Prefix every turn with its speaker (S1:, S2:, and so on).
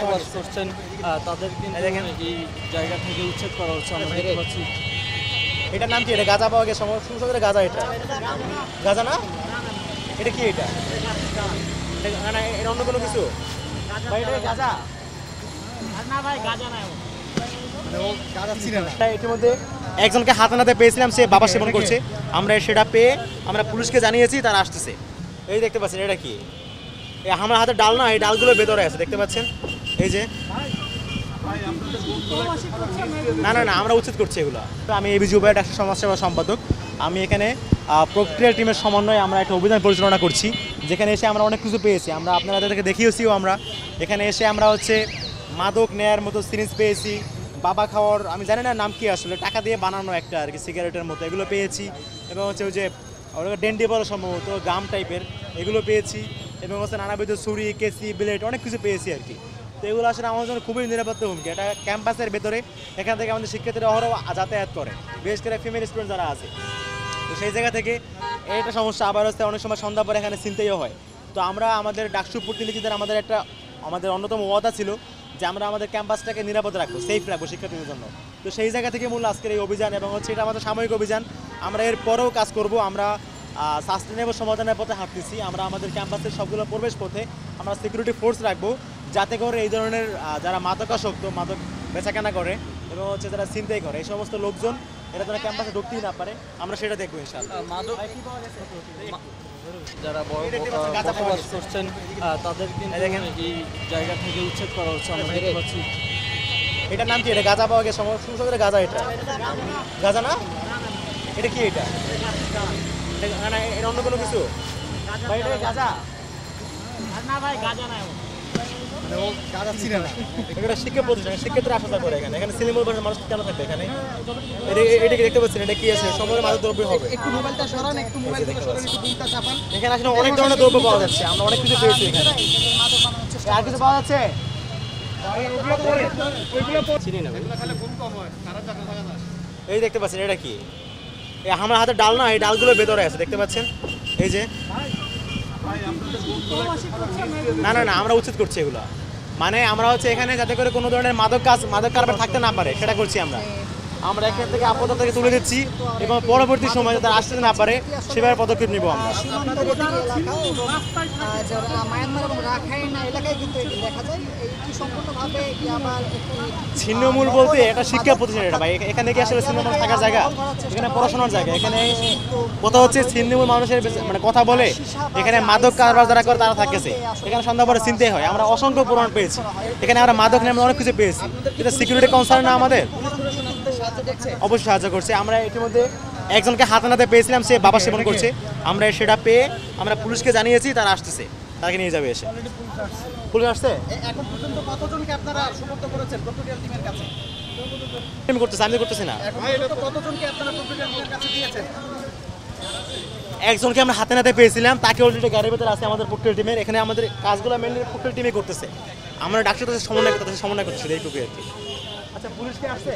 S1: বসবাস করছেন তাদের কিন্তু এই জায়গা থেকে উচ্ছেদ করা হচ্ছে। আমরা দেখতে পাচ্ছি
S2: এটার নাম কি? এটা গাঁজা পাওয়া গেছে সমস্যা গাঁজা। এটা গাঁজা না? এটা কি? এটা না, এটা অন্য কোনো কিছু ভাই? এটা গাঁজা না ভাই, গাঁজা না। ইতিমধ্যে একজনকে হাতে নাতে পেয়েছিলাম, সে বাবা সেবন করছে। আমরা সেটা পেয়ে আমরা পুলিশকে জানিয়েছি, তারা আসতেছে। এই দেখতে পাচ্ছেন এটা কি? আমার হাতে ডাল না, এই ডালগুলো ভেতরে আছে, দেখতে পাচ্ছেন এই যে। না না না, আমরা উচিত করছি এগুলো। আমি এবিজি উপায় একটা সমাজসেবা সম্পাদক। আমি এখানে প্রক্রিয়া টিমের সমন্বয়ে আমরা একটা অভিযান পরিচালনা করছি, যেখানে এসে আমরা অনেক কিছু পেয়েছি। আমরা আপনাদেরকে দেখিয়েছিও। আমরা এখানে এসে আমরা হচ্ছে মাদক নেয়ার মতো সিরিঞ্জ পেয়েছি, বাবা খাওয়ার, আমি জানি না নাম কি আসলে, টাকা দিয়ে বানানো একটা আর কি সিগারেটের মতো, এগুলো পেয়েছি। এবং হচ্ছে ওই যে ডেন্ডি বলা সম্ভবত গাম টাইপের, এগুলো পেয়েছি। এবং হচ্ছে নানাবিধ ছুরি, কেসি, ব্লেড, অনেক কিছু পেয়েছি আর কি। তো এগুলো আসলে আমাদের জন্য খুবই নিরাপত্তা হুমকি। এটা ক্যাম্পাসের ভেতরে, এখান থেকে আমাদের শিক্ষার্থীরা অহরহ যাতায়াত করে, বিশেষ করে ফিমেল স্টুডেন্ট যারা আছে। তো সেই জায়গা থেকে এটা সমস্যা। আবার হচ্ছে অনেক সময় সন্ধ্যা পরে এখানে চিনতেও হয়। তো আমরা আমাদের ডাকসু প্রতিনিধিদের আমাদের অন্যতম ওয়াদা ছিল যে আমরা আমাদের ক্যাম্পাসটাকে নিরাপদ রাখবো, সেফ রাখবো শিক্ষার্থীদের জন্য। তো সেই জায়গা থেকে মূল আজকের এই অভিযান। এবং হচ্ছে এটা আমাদের সাময়িক অভিযান, আমরা এর পরেও কাজ করব। আমরা সাস্টেনেবল সমাধানের পথে হাঁটতেছি। আমরা আমাদের ক্যাম্পাসের সবগুলো প্রবেশ পথে আমরা সিকিউরিটি ফোর্স রাখবো, যাতে করে এই ধরনের যারা মাদকাসক্ত, মাদক বেচাকেনা করে এবং হচ্ছে যারা ছিনতাই করে, এই সমস্ত লোকজন এরা যেন ক্যাম্পাসে ঢুকতেই না পারে, আমরা সেটা দেখবো ইনশাআল্লাহ।
S1: মাদক যারা বসবাস করছেন তাদের কিন্তু এই জায়গা থেকে উচ্ছেদ করা হচ্ছে। আমরা দেখতে পাচ্ছি
S2: এটার নাম কি? এটা গাঁজা পাওয়া গেছে সমস্যা গাঁজা। এটা গাঁজা না? এটা কি? এটা না, এটা অন্য কোনো কিছু ভাই? এটা গাঁজা না ভাই, গাঁজা না। এখানে শিক্ষা প্রতিষ্ঠান, শিক্ষার্থীরা আসা করে। এখানে সিনেমার ভাষার মানুষ কেন থাকবে এখানে? এটা কি দেখতে পাচ্ছেন? এটা কি আছে? সময় মাদক দ্রব্য হবে। এখানে আসলে অনেক ধরনের দ্রব্য পাওয়া যাচ্ছে, আমরা অনেক কিছু পেয়েছি এখানে। আর কিছু পাওয়া যাচ্ছে? এই দেখতে পাচ্ছেন এটা কি? আমার হাতে ডাল না, এই ডালগুলো ভেতরে আছে, দেখতে পাচ্ছেন এই যে। না না না, আমরা উচিত করছি এগুলো। মানে আমরা হচ্ছে এখানে যাতে করে কোনো ধরনের মাদক কারবার থাকতে না পারে, সেটা করছি আমরা এখান থেকে আপাতত থেকে তুলে দিচ্ছি এবং পরবর্তী সময় যাতে আসতে না পারে সেভাবে পদক্ষেপ নিব আমরা। ছিন্নমূল বলতে এটা শিক্ষা প্রতিষ্ঠান। এটা ভাই, এখানে কি আসলে ছিন্নমূল থাকার জায়গা? এখানে পড়াশোনার জায়গা। এখানে কথা হচ্ছে ছিন্নমূল মানুষের মানে কথা বলে, এখানে মাদক কারবার যারা করে তারা থাকতেছে। এখানে সন্ধ্যা পরে চিনতে হয়। আমরা অসংখ্য প্রমাণ পেয়েছি, এখানে আমরা মাদক নিয়ে অনেক কিছু পেয়েছি। এটা সিকিউরিটি কনসার্ন না আমাদের? অবশ্যই সাহায্য করছে। আমরা ইতিমধ্যে একজনকে হাতে নাতে পেয়েছিলাম, সে বাবা সেবন করছে। আমরা সেটা পেয়ে আমরা পুলিশকে জানিয়েছি, তারা আসতেছে, তাকে নিয়ে যাবে এসে। পুলিশ আসছে? এখন পর্যন্ত কতজনকে আপনারা সুপর্দ করেছেন প্রক্রিয়া টিমের কাছে? আমি করতেছি, আমি করতেছি না। এখন পর্যন্ত কতজনকে আপনারা প্রক্রিয়া টিমের কাছে দিয়েছেন? একজনকে আমরা হাতে নাতে পেয়েছিলাম, তাকে অলরেডি গাড়ির ভেতরে আছে আমাদের প্রক্রিয়া টিমের। এখানে আমাদের কাজগুলো মেনলি প্রক্রিয়া টিমে করতেছে। আমরা ডাক্তারদের সমন্বয় করতেছি এই প্রক্রিয়া। আচ্ছা, পুলিশ কি আসছে?